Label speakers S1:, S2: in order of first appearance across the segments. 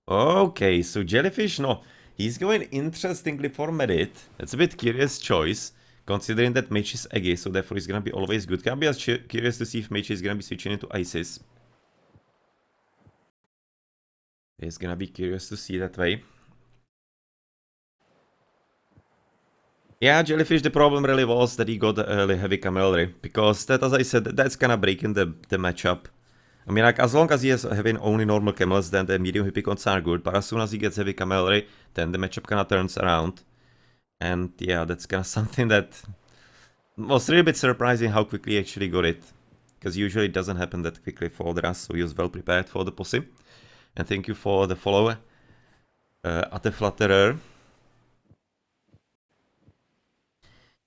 S1: Okay, so Jellyfish, no. He's going interestingly for Medit. That's a bit curious choice, considering that Mage is eggy, so therefore he's gonna be always good. Can be curious to see if Mage is gonna be switching into Isis. He's gonna be curious to see that way. Yeah, Jellyfish, the problem really was that he got the early heavy camelry, because that, as I said, that's kind of breaking the matchup. I mean, like, as long as he is having only normal camels, then the medium hippicons are good, but as soon as he gets heavy camelry, then the matchup kind of turns around. And yeah, that's kind of something that was really a bit surprising how quickly he actually got it. Because usually it doesn't happen that quickly for the Ras, so he was well prepared for the pussy. And thank you for the follow, at the Flutterer.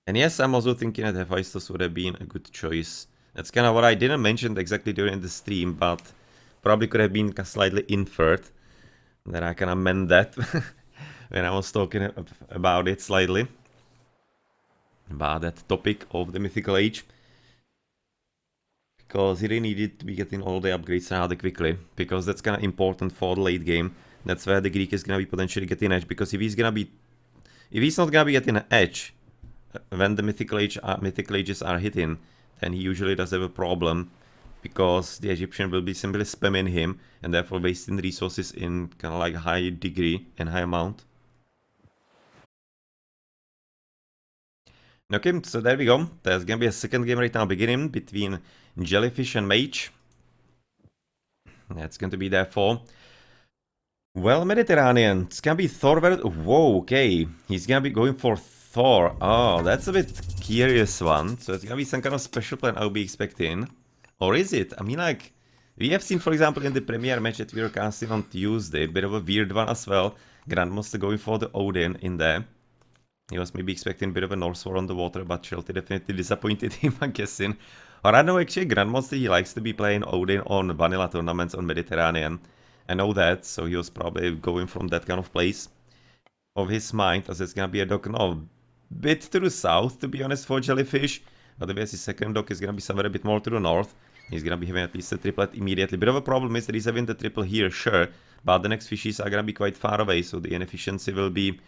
S1: And yes, I'm also thinking that Hephaestus would have been a good choice. That's kind of what I didn't mention exactly during the stream, but probably could have been slightly inferred. That I kind of meant that when I was talking about it slightly. About that topic of the Mythical Age. Because he really needed to be getting all the upgrades rather quickly. Because that's kind of important for the late game. That's where the Greek is going to be potentially getting edge. Because if he's not going to be getting an edge when the Mythical Ages are hitting, then he usually does have a problem, because the Egyptian will be simply spamming him and therefore wasting resources in kind of like high degree and high amount. Okay, so there we go. There's gonna be a second game right now beginning between Jellyfish and Mage. That's going to be there for, well, Mediterranean. It's gonna be Thor. Whoa, okay. He's gonna be going for Thor. Oh, that's a bit curious one. So it's gonna be some kind of special plan I'll be expecting. Or is it? I mean, like, we have seen, for example, in the premiere match that we were casting on Tuesday, a bit of a weird one as well. Grandmaster going for the Odin in there. He was maybe expecting a bit of a Norse War on the water, but Shelty definitely disappointed him, I'm guessing. Or I know, actually, Grandmaster, he likes to be playing Odin on vanilla tournaments on Mediterranean. I know that, so he was probably going from that kind of place of his mind, as it's gonna be a dock, no, bit to the south, to be honest, for Jellyfish. Otherwise, his second dock is gonna be somewhere a bit more to the north. He's gonna be having at least a triplet immediately. Bit of a problem is that he's having the triple here, sure, but the next fishes are gonna be quite far away, so the inefficiency will be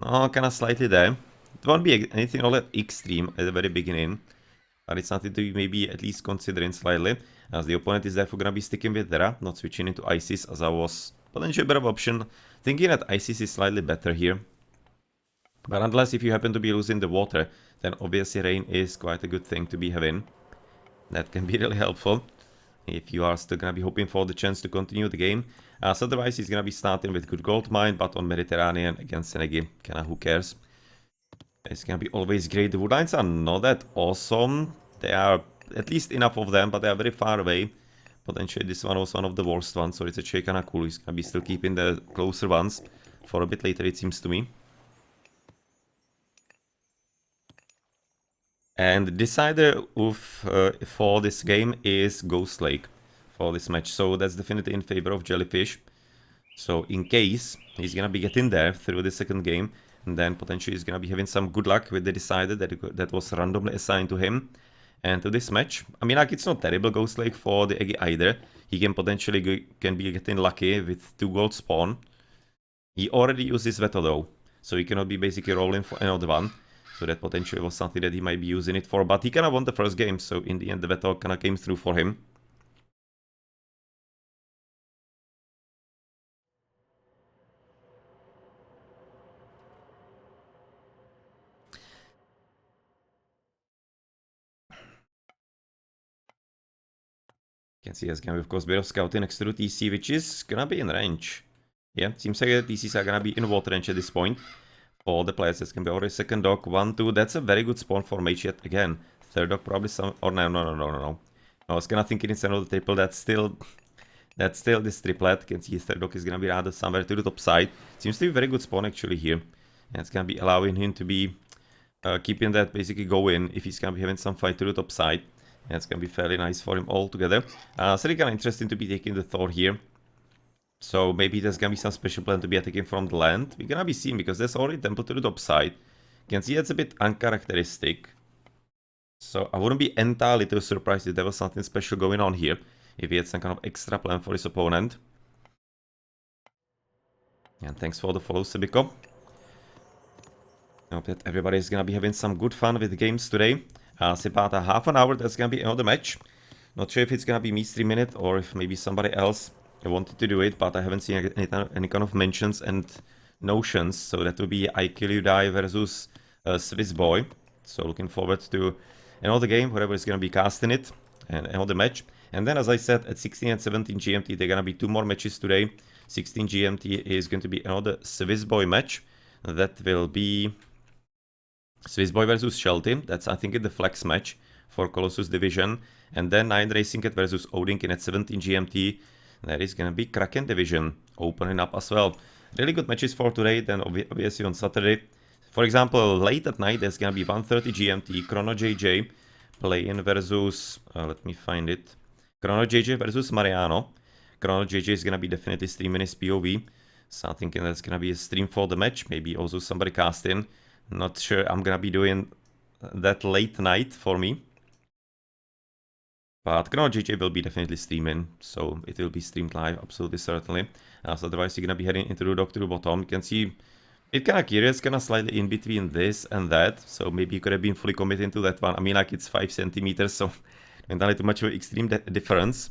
S1: kind of slightly there. It won't be anything all that extreme at the very beginning, but it's something to maybe at least considering slightly, as the opponent is therefore gonna be sticking with Dera, not switching into Isis, as I was potentially a better option, thinking that Isis is slightly better here. But unless if you happen to be losing the water, then obviously Rain is quite a good thing to be having. That can be really helpful if you are still gonna be hoping for the chance to continue the game. So otherwise he's gonna be starting with good gold mine, but on Mediterranean against Senegi, kinda who cares. It's gonna be always great. The woodlines are not that awesome. They are at least enough of them, but they are very far away. Potentially this one was one of the worst ones, so it's actually kinda cool. He's gonna be still keeping the closer ones for a bit later, it seems to me. And the decider for this game is Ghost Lake for this match, so that's definitely in favor of Jellyfish. So in case he's gonna be getting there through the second game, and then potentially he's gonna be having some good luck with the decider that was randomly assigned to him. And to this match, I mean, like, it's not terrible Ghost Lake for the Eggy either. He can potentially be getting lucky with 2 gold spawn. He already used his veto though, so he cannot be basically rolling for another one. So that potentially was something that he might be using it for, but he kinda won the first game, so in the end the veto kinda came through for him. You can see there's gonna be, of course, a bit of scouting next to the TC, which is gonna be in range. Yeah, seems like the TCs are gonna be in water range at this point. For the players, this can be already second dock, 1, 2, that's a very good spawn for Mage yet again. Third dock probably some, or no. I was kinda thinking it's another triple, that's still this triplet. You can see third dock is gonna be rather somewhere to the top side. Seems to be a very good spawn actually here. And it's gonna be allowing him to be keeping that basically going if he's gonna be having some fight to the top side. And it's gonna be fairly nice for him altogether. So it's kinda interesting to be taking the Thor here. So maybe there's gonna be some special plan to be attacking from the land. We're gonna be seeing, because there's already temple to the top side. You can see that's a bit uncharacteristic. So I wouldn't be entirely too surprised if there was something special going on here, if he had some kind of extra plan for his opponent. And thanks for the follow, Sibiko. I hope that everybody's gonna be having some good fun with the games today. It's about a half an hour, that's gonna be another match. Not sure if it's gonna be me streaming it or if maybe somebody else wanted to do it, but I haven't seen any kind of mentions and notions. So that will be I Kill You Die versus Swiss Boy. So looking forward to another game, whoever is gonna be casting it, and another match. And then, as I said, at 16 and 17 GMT, there are gonna be 2 more matches today. 16 GMT is going to be another Swiss Boy match. That will be Swiss Boy versus Shelty. That's, I think, the flex match for Colossus Division. And then 9 Racing Cat versus Odinkin at 17 GMT. That is gonna be Kraken Division opening up as well. Really good matches for today, then obviously on Saturday. For example, late at night, there's gonna be 1:30 GMT, ChronoJJ playing versus, let me find it, ChronoJJ versus Mariano. ChronoJJ is gonna be definitely streaming his POV, so I'm thinking that's gonna be a stream for the match, maybe also somebody casting. Not sure I'm gonna be doing that late night for me. But ChronoJJ will be definitely streaming, so it will be streamed live, absolutely certainly. So otherwise, you're gonna be heading into the dock to the bottom. You can see it's kind of curious, kind of slightly in between this and that. So maybe you could have been fully committed to that one. I mean, like it's 5 centimeters, so not too much of an extreme difference.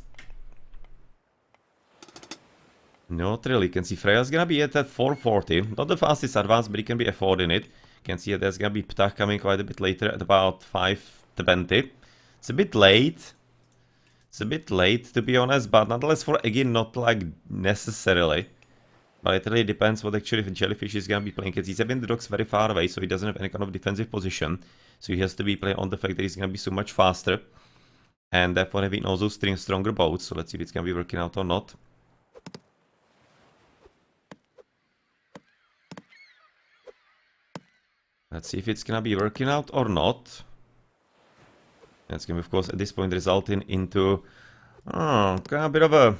S1: Not really. You can see Freya's gonna be at that 440. Not the fastest advance, but he can be affording it. You can see that there's gonna be Ptah coming quite a bit later at about 5:20. It's a bit late. It's a bit late, to be honest, but nonetheless for again, not like necessarily. But it really depends what actually the Jellyfish is gonna be playing, because he's having the docks very far away, so he doesn't have any kind of defensive position. So he has to be playing on the fact that he's gonna be so much faster. And therefore having also stronger boats, so let's see if it's gonna be working out or not. Let's see if it's gonna be working out or not. That's gonna be, of course, at this point resulting into kind of a bit of a...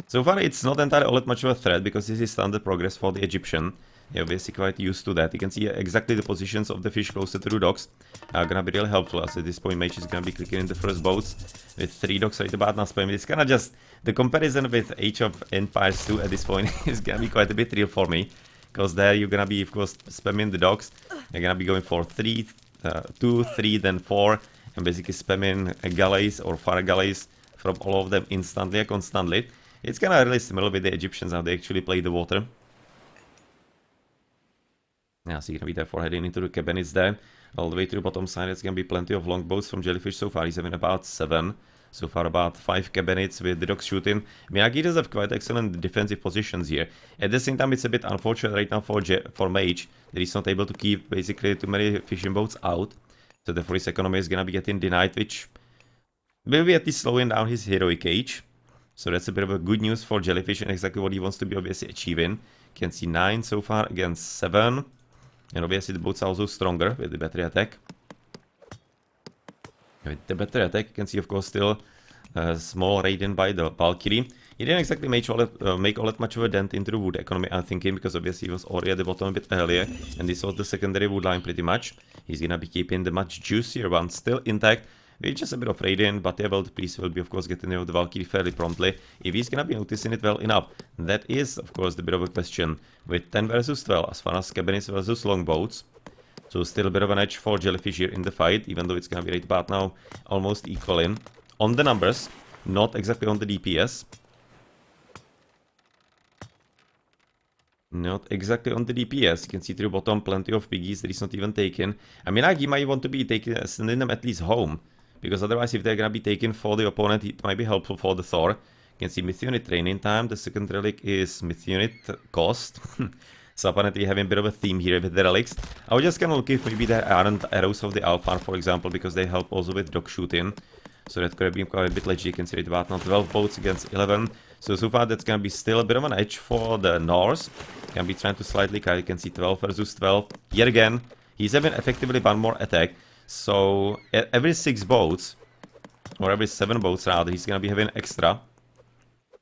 S1: So far, it's not entirely all that much of a threat, because this is standard progress for the Egyptian. They're basically quite used to that. You can see exactly the positions of the fish closer to the docks. Gonna be really helpful, as at this point Mage is gonna be clicking in the first boats with 3 docks right about now spamming. It's kind of just the comparison with Age of Empires 2 at this point is gonna be quite a bit real for me, because there you're gonna be, of course, spamming the docks. You're gonna be going for 2, 3, then 4, and basically spamming galleys or far galleys from all of them instantly and constantly. It's kind of really similar with the Egyptians, how they actually play the water. Yeah, so you're gonna be therefore heading into the cabinets there. All the way to the bottom side, it's gonna be plenty of longboats from Jellyfish so far. He's having about 7. So far about 5 cabinets with the docks shooting. Miyagi does have quite excellent defensive positions here. At the same time, it's a bit unfortunate right now for Mage that he's not able to keep basically too many fishing boats out. So therefore his economy is gonna be getting denied, which will be at least slowing down his heroic age. So that's a bit of a good news for Jellyfish and exactly what he wants to be obviously achieving. You can see 9 so far against 7. And obviously the boats are also stronger with the battery attack. With the battery attack, you can see, of course, still a small raiding by the Valkyrie. He didn't exactly make all that much of a dent into the wood economy, I'm thinking, because obviously he was already at the bottom a bit earlier, and this was the secondary wood line pretty much. He's gonna be keeping the much juicier one still intact, with just a bit of raiding, but yeah, well, the priest will be, of course, getting rid of the Valkyrie fairly promptly, if he's gonna be noticing it well enough. That is, of course, the bit of a question, with 10 versus 12, as far as cabinets versus longboats. So still a bit of an edge for Jellyfish here in the fight, even though it's gonna be right about now almost equaling on the numbers, not exactly on the DPS. Not exactly on the DPS. You can see to the bottom plenty of piggies that he's not even taking. I mean, like, he might want to be sending them at least home, because otherwise if they're gonna be taken for the opponent, it might be helpful for the Thor. You can see Myth Unit training time. The second relic is Myth Unit cost. So apparently having a bit of a theme here with the relics. I was just gonna look if maybe there aren't arrows of the Alpha, for example, because they help also with dock shooting. So that could have been quite a bit legit. You can see it about now 12 boats against 11. So far that's gonna be still a bit of an edge for the Norse. Can be trying to slightly cut. You can see 12 versus 12. Yet again, he's having effectively one more attack. So every 6 boats, or every 7 boats rather, he's gonna be having extra.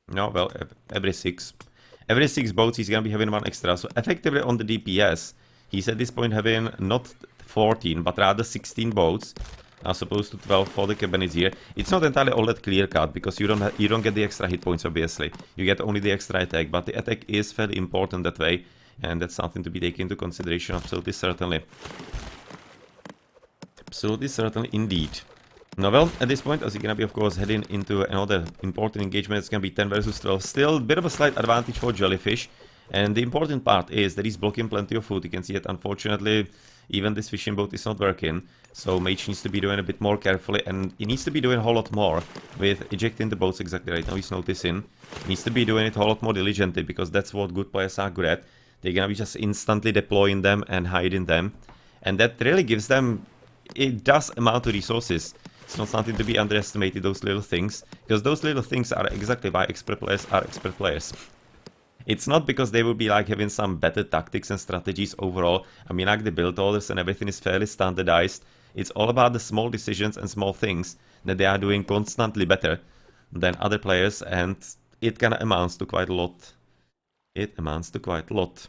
S1: No, well, every 6. Every 6 boats, he's gonna be having 1 extra. So effectively on the DPS, he's at this point having not 14, but rather 16 boats. as opposed to 12 for the cabins here. It's not entirely all that clear cut, because you don't get the extra hit points, obviously. You get only the extra attack, but the attack is fairly important that way, and that's something to be taken into consideration, absolutely certainly. Absolutely certainly indeed. Now, well, at this point, as you're gonna be, of course, heading into another important engagement, it's gonna be 10 versus 12. Still, a bit of a slight advantage for Jellyfish. And the important part is that he's blocking plenty of food. You can see that, unfortunately, even this fishing boat is not working. So Mage needs to be doing a bit more carefully, and he needs to be doing a whole lot more with ejecting the boats exactly right now. He's noticing. He needs to be doing it a whole lot more diligently, because that's what good players are good at. They're gonna be just instantly deploying them and hiding them. And that really gives them... It does amount to resources. It's not something to be underestimated, those little things. Because those little things are exactly why expert players are expert players. It's not because they will be like having some better tactics and strategies overall. I mean, like the build orders and everything is fairly standardized. It's all about the small decisions and small things that they are doing constantly better than other players, and it kind of amounts to quite a lot. It amounts to quite a lot.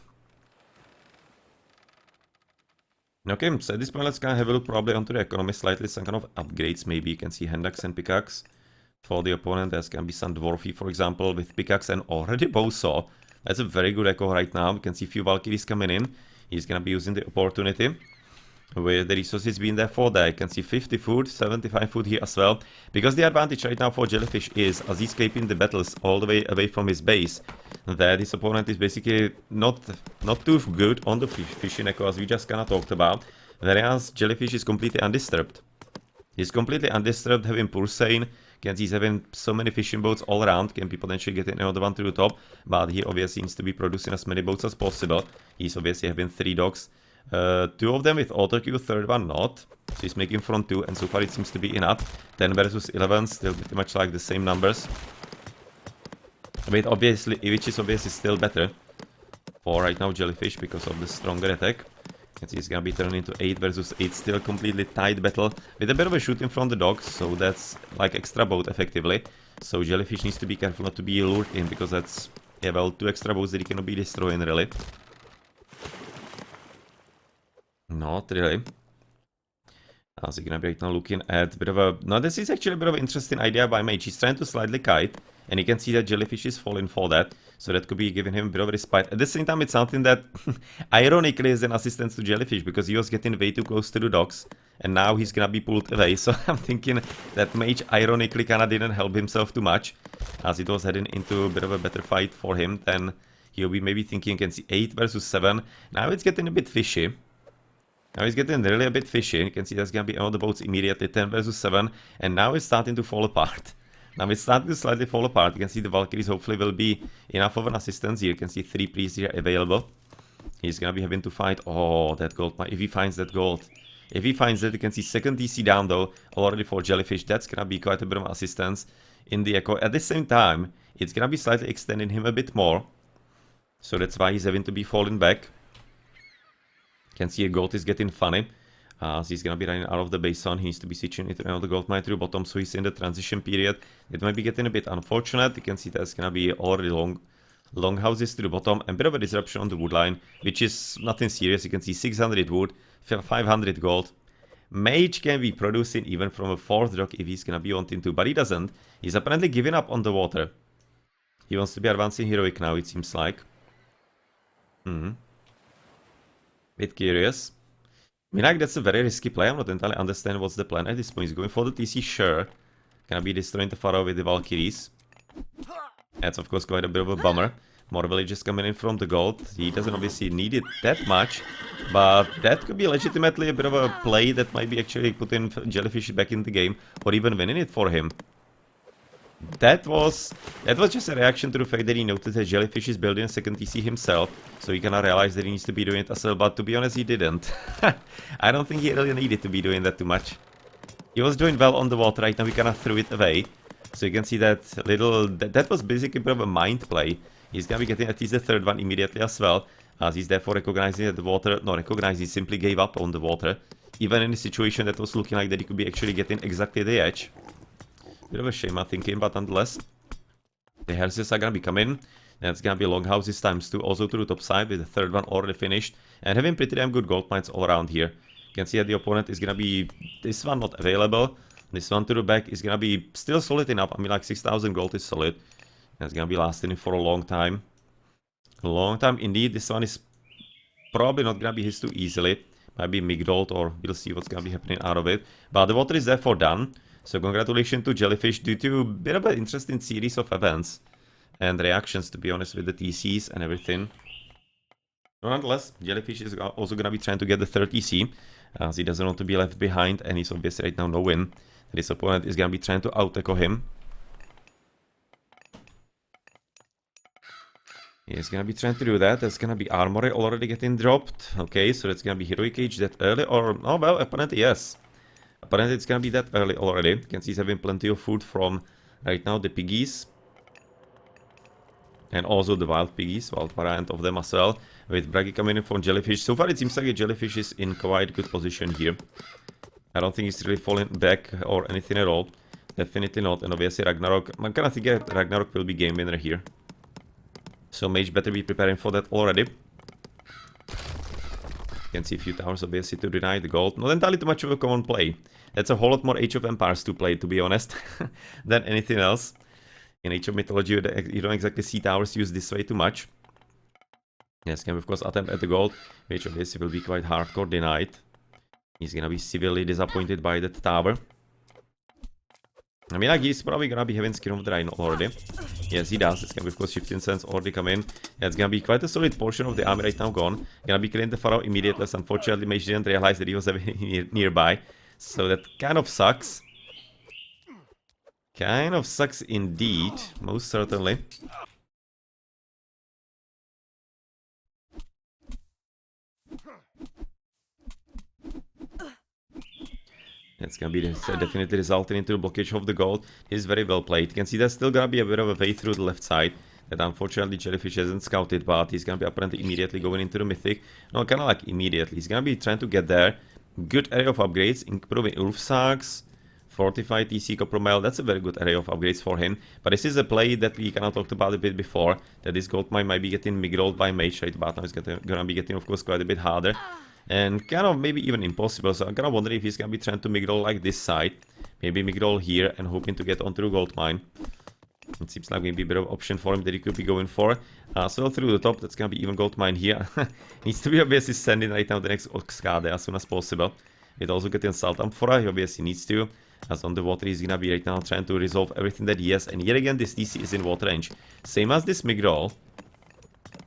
S1: Okay, so at this point let's kind of have a look probably onto the economy slightly, some kind of upgrades maybe. You can see hand axe and pickaxe for the opponent. There's gonna be some dwarfy, for example, with pickaxe and already bowsaw. That's a very good echo right now. We can see a few Valkyries coming in. He's gonna be using the opportunity with the resources being there for that. You can see 50 food, 75 food here as well. Because the advantage right now for Jellyfish is, as he's escaping the battles all the way away from his base, that his opponent is basically not too good on the fishing echo, as we just kinda talked about. Whereas Jellyfish is completely undisturbed. He's completely undisturbed, having Pulsane. Can see he's having so many fishing boats all around, can be potentially getting another one to the top, but he obviously needs to be producing as many boats as possible. He's obviously having 3 docks. 2 of them with auto queue, third one not. So he's making front 2, and so far it seems to be enough. 10 versus 11, still pretty much like the same numbers. Which is obviously still better for right now Jellyfish because of the stronger attack. It's gonna be turned into 8 versus 8, still completely tight battle with a bit of a shooting from the docks, so that's like extra boat effectively. So Jellyfish needs to be careful not to be lured in, because that's, yeah, well, 2 extra boats that he cannot be destroying really. Not really. As you're gonna be right now looking at a bit of a... Now this is actually a bit of an interesting idea by Mage. He's trying to slightly kite, and you can see that Jellyfish is falling for that. So that could be giving him a bit of a respite. At the same time, it's something that ironically is an assistance to Jellyfish, because he was getting way too close to the docks, and now he's gonna be pulled away. So I'm thinking that Mage ironically kinda didn't help himself too much, as it was heading into a bit of a better fight for him than he'll be maybe thinking. You can see 8 versus 7. Now it's getting a bit fishy. Now he's getting really a bit fishy. You can see there's gonna be all the boats immediately, 10 versus 7, and now it's starting to fall apart. Now it's starting to slightly fall apart. You can see the Valkyries hopefully will be enough of an assistance here. You can see 3 priests here available. He's gonna be having to fight. Oh, that gold. If he finds that gold. If he finds that, you can see second DC down though, already for Jellyfish. That's gonna be quite a bit of assistance in the echo. At the same time, it's gonna be slightly extending him a bit more. So that's why he's having to be falling back. You can see a gold is getting funny. So he's gonna be running out of the base zone. He needs to be switching into another gold mine through bottom, so he's in the transition period. It might be getting a bit unfortunate. You can see there's gonna be already long houses to the bottom, and a bit of a disruption on the wood line, which is nothing serious. You can see 600 wood, 500 gold. Mage can be producing even from a 4th dock if he's gonna be wanting to, but he doesn't. He's apparently giving up on the water. He wants to be advancing heroic now, it seems like. Bit curious. I mean, like, that's a very risky play. I'm not entirely understand what's the plan at this point. He's going for the TC, sure. Gonna be destroying the Pharaoh with the Valkyries. That's, of course, quite a bit of a bummer. More villages coming in from the gold. He doesn't obviously need it that much, but that could be legitimately a bit of a play that might be actually putting Jellyfish back in the game, or even winning it for him. That was just a reaction to the fact that he noticed that Jellyfish is building a second TC himself, so he kinda realized that he needs to be doing it as well, but to be honest, he didn't. I don't think he really needed to be doing that too much. He was doing well on the water. Right now he kinda threw it away, so you can see that that was basically a bit of a mind play. He's gonna be getting at least the 3rd one immediately as well, as he's therefore recognizing that the water, he simply gave up on the water, even in a situation that was looking like that he could be actually getting exactly the edge. Bit of a shame, I'm thinking, but nonetheless, the hearses are gonna be coming. That's gonna be long houses times 2, also to the top side, with the 3rd one already finished, and having pretty damn good gold mines all around here. You can see that the opponent is gonna be this one not available. This one to the back is gonna be still solid enough. I mean, like 6,000 gold is solid. That's gonna be lasting for a long time. A long time indeed. This one is probably not gonna be his too easily. Might be Migdolt, or we'll see what's gonna be happening out of it. But the water is therefore done. So congratulations to Jellyfish due to a bit of an interesting series of events and reactions, to be honest, with the TCs and everything. Nonetheless, Jellyfish is also gonna be trying to get the third TC, as he doesn't want to be left behind, and he's obviously right now no win. His opponent is gonna be trying to out-echo him. He's gonna be trying to do that. That's gonna be Armory already getting dropped. Okay, so that's gonna be Heroic Age that early, or... oh, well, apparently yes. Apparently it's gonna be that early already. You can see he's having plenty of food from, right now, the piggies. And also the wild piggies, wild variant of them as well. With Bragi coming in from Jellyfish. So far it seems like a Jellyfish is in quite good position here. I don't think he's really falling back or anything at all. Definitely not. And obviously Ragnarok, I'm kind of thinking that Ragnarok will be game winner here. So Mage better be preparing for that already. You can see a few towers obviously to deny the gold. Not entirely too much of a common play. That's a whole lot more Age of Empires to play, to be honest, than anything else. In Age of Mythology, you don't exactly see towers used this way too much. Yes, can of course attempt at the gold, which obviously will be quite hardcore denied. He's gonna be severely disappointed by that tower. I mean, like, he's probably gonna be having Skin of the Rhino already. Yes, he does. It's gonna be, of course, Shifting Sands already come in. Yeah, it's gonna be quite a solid portion of the army right now gone. Gonna be killing the Pharaoh immediately. Unfortunately, Mage didn't realize that he was nearby. So that kind of sucks. Kind of sucks indeed, most certainly. It's gonna be definitely resulting into a blockage of the gold. He's very well played. You can see there's still gonna be a bit of a way through the left side that unfortunately Jellyfish hasn't scouted, but he's gonna be apparently immediately going into the Mythic. No, kind of like immediately. He's gonna be trying to get there. Good area of upgrades, improving Ulf Sacks, Fortified TC Copper Mile. That's a very good area of upgrades for him. But this is a play that we kind of talked about a bit before, that this gold mine might be getting migrolled by Mage right about now. It's gonna be getting, of course, quite a bit harder. And kind of maybe even impossible, so I'm kind of wondering if he's gonna be trying to migroll like this side. Maybe migroll here and hoping to get onto the gold mine. It seems like maybe a bit of option for him that he could be going for. So through the top, that's gonna be even gold mine here. Needs to be obviously sending right now the next Oxcade as soon as possible. It also getting Salt Amphora, he obviously needs to. As on the water, he's gonna be right now trying to resolve everything that he has. And yet again, this TC is in water range. Same as this migroll.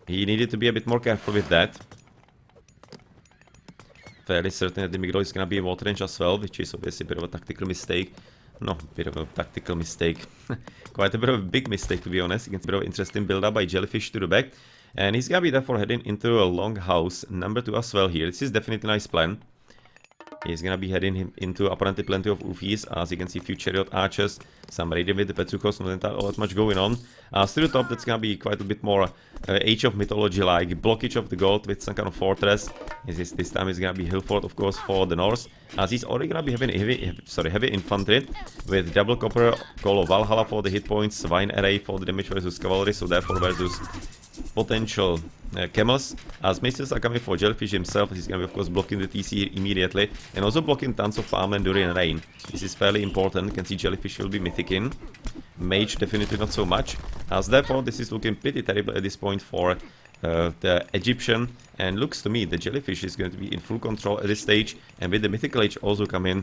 S1: He needed to be a bit more careful with that. Fairly certain that the migroll is gonna be in water range as well, which is obviously a bit of a tactical mistake. No, a bit of a tactical mistake. Quite a bit of a big mistake, to be honest. You can see a bit of interesting build up by Jellyfish to the back. And he's gonna be therefore heading into a long house number 2 as well here. This is definitely a nice plan. He's gonna be heading into apparently plenty of Ufis, as you can see, few chariot archers, some raiding with the Petsuchos, not all that much going on. To the top, that's gonna be quite a bit more Age of Mythology like blockage of the gold with some kind of fortress. This time is gonna be Hillfort, of course, for the north, as he's already gonna be having heavy infantry with double copper, Call of Valhalla for the hit points, Swine Array for the damage versus cavalry, so therefore versus potential camels. As missiles are coming for Jellyfish himself, he's gonna be, of course, blocking the TC immediately, and also blocking tons of farmland during rain. This is fairly important. You can see Jellyfish will be mythicking. Mage definitely not so much, as therefore this is looking pretty terrible at this point for the Egyptian, and looks to me the Jellyfish is going to be in full control at this stage, and with the Mythical Age also coming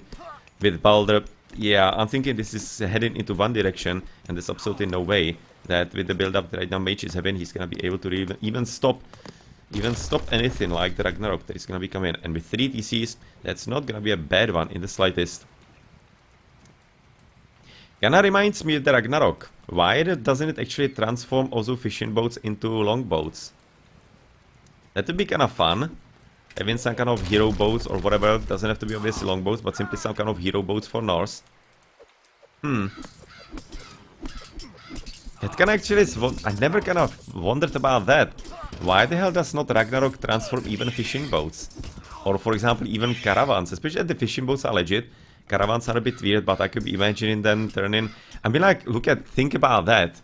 S1: with Balder. Yeah, I'm thinking this is heading into one direction, and there's absolutely no way that with the build-up that right now Mage is having, he's gonna be able to even stop anything like the Ragnarok that is gonna be coming. And with 3 TCs, that's not gonna be a bad one in the slightest. Kinda reminds me of the Ragnarok. Why doesn't it actually transform also fishing boats into longboats? That would be kinda fun. Having some kind of hero boats or whatever. Doesn't have to be obviously longboats, but simply some kind of hero boats for Norse. It can actually, I never kind of wondered about that. Why the hell does not Ragnarok transform even fishing boats? Or for example even caravans, especially if the fishing boats are legit. Caravans are a bit weird, but I could be imagining them turning... I mean, like, think about that.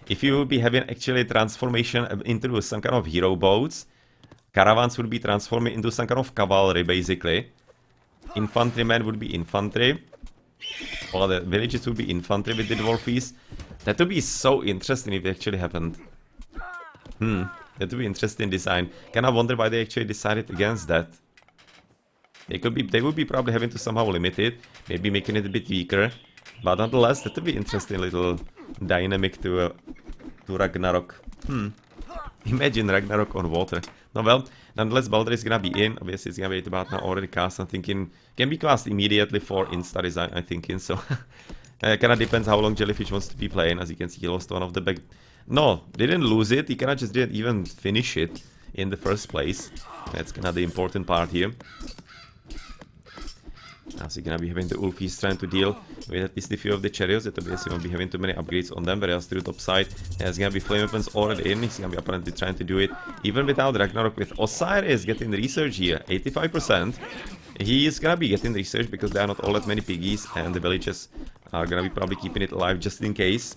S1: If you would be having actually transformation into some kind of hero boats, caravans would be transforming into some kind of cavalry, basically. infantrymen would be infantry. Or the villages would be infantry with the dwarfies. That would be so interesting if it actually happened. That would be interesting design. Kinda wonder why they actually decided against that. They would be probably having to somehow limit it, maybe making it a bit weaker. But nonetheless, that would be interesting little dynamic to Ragnarok. Imagine Ragnarok on water. No, well, nonetheless, Baldur is gonna be in. Obviously, it's gonna be about now already cast. I'm thinking can be cast immediately for insta design. I'm thinking so. Kinda depends how long Jellyfish wants to be playing. As you can see, he lost one of the big. No, didn't lose it. He kinda just didn't even finish it in the first place. That's kinda the important part here. Now so you're gonna be having the Ulfies trying to deal with at least a few of the chariots that obviously won't be having too many upgrades on them, whereas to the top side there's gonna be flame weapons already in. He's gonna be apparently trying to do it even without Ragnarok with Osiris getting the research here, 85%. He is gonna be getting research because there are not all that many piggies and the villages are gonna be probably keeping it alive just in case.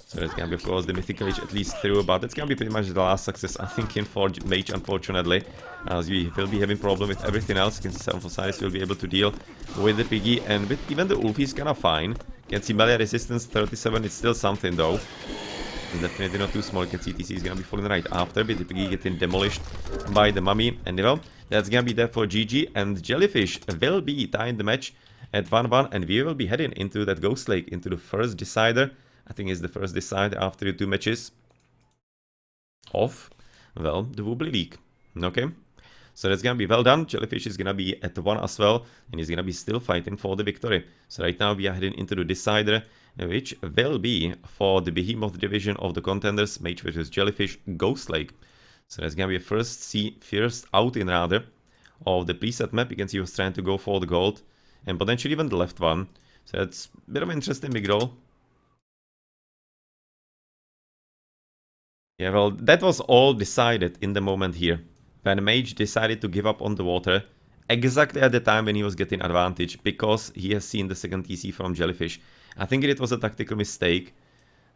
S1: So there's gonna be of course the mythic village at least through, but it's gonna be pretty much the last success I'm thinking for Mage unfortunately. As we will be having problem with everything else. You can see some Osiris will be able to deal with the piggy and with even the Ulf is kinda fine. You can see melee resistance 37, it's still something though. It's definitely not too small. You can see TC is gonna be falling right after, but the piggy getting demolished by the mummy. And well, that's gonna be there for GG, and Jellyfish will be tying the match at 1-1, and we will be heading into that Ghost Lake, into the first decider. I think it's the first decider after the 2 matches of, well, the Voobly League. Okay, so that's gonna be well done. Jellyfish is gonna be at 1 as well, and he's gonna be still fighting for the victory. So right now we are heading into the decider, which will be for the Behemoth division of the contenders, Mage versus Jellyfish, Ghost Lake. So that's gonna be a first outing rather of the preset map. You can see he was trying to go for the gold and potentially even the left one. So that's a bit of an interesting big roll. Yeah, well, that was all decided in the moment here. When Mage decided to give up on the water, exactly at the time when he was getting advantage, because he has seen the second TC from Jellyfish. I think it was a tactical mistake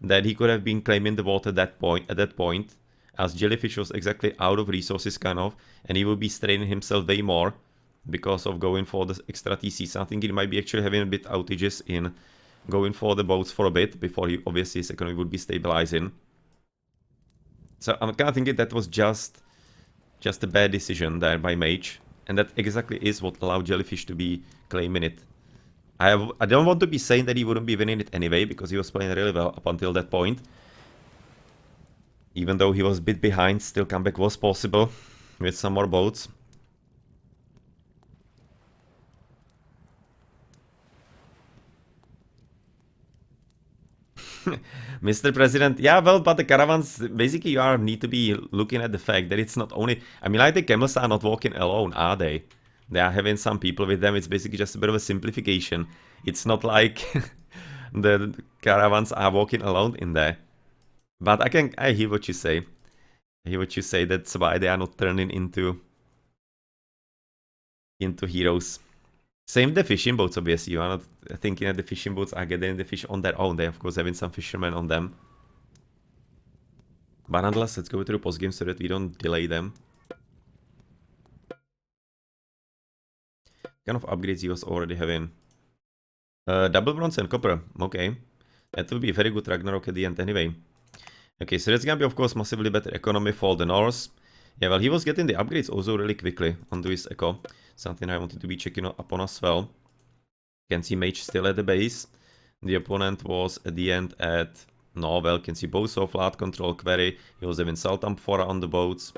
S1: that he could have been claiming the water at that point, as Jellyfish was exactly out of resources kind of, and he will be straining himself way more because of going for the extra TC. So I think he might be actually having a bit outages in going for the boats for a bit before he obviously his economy would be stabilizing. So I'm kind of thinking that was just a bad decision there by Mage, and that exactly is what allowed Jellyfish to be claiming it. I don't want to be saying that he wouldn't be winning it anyway, because he was playing really well up until that point. Even though he was a bit behind, still comeback was possible with some more boats. Mr. President, yeah, well, but the caravans, basically you need to be looking at the fact that it's not only, I mean, like the camels are not walking alone, are they? They are having some people with them. It's basically just a bit of a simplification. It's not like the caravans are walking alone in there. But I hear what you say. I hear what you say, that's why they are not turning into heroes. Same with the fishing boats, obviously. You are not thinking that the fishing boats are getting the fish on their own. They, of course, having some fishermen on them. But nonetheless, let's go to the postgame so that we don't delay them. What kind of upgrades he was already having? Double bronze and copper. Okay. That will be a very good Ragnarok at the end anyway. Okay, so that's gonna be, of course, massively better economy for the Norse. Yeah, well, he was getting the upgrades also really quickly onto his eco. Something I wanted to be checking up on as well. You can see Mage still at the base. The opponent was at the end at... No, well, you can see both so flat control query. He was having Salt Amphora on the boats.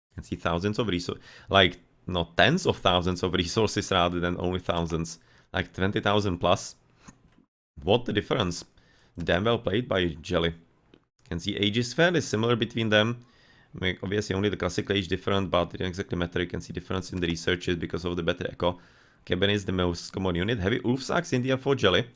S1: You can see thousands of resources. Like, not tens of thousands of resources rather than only thousands. Like 20,000 plus. What the difference? Damn well played by Jelly. You can see age is fairly similar between them. I mean, obviously only the classical age different, but it doesn't exactly matter. You can see difference in the researches because of the better echo. Cabin is the most common unit. Heavy Ulf Sacks in the for Jelly.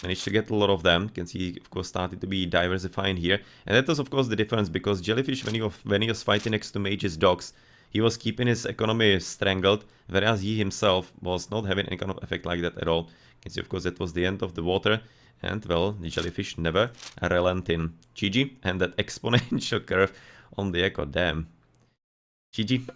S1: Managed to get a lot of them. You can see, of course, started to be diversifying here. And that was, of course, the difference, because Jellyfish, when he was fighting next to Mage's dogs, he was keeping his economy strangled, whereas he himself was not having any kind of effect like that at all. You can see, of course, that was the end of the water. And, well, the Jellyfish never relenting. GG. And that exponential curve on the echo. Damn. GG.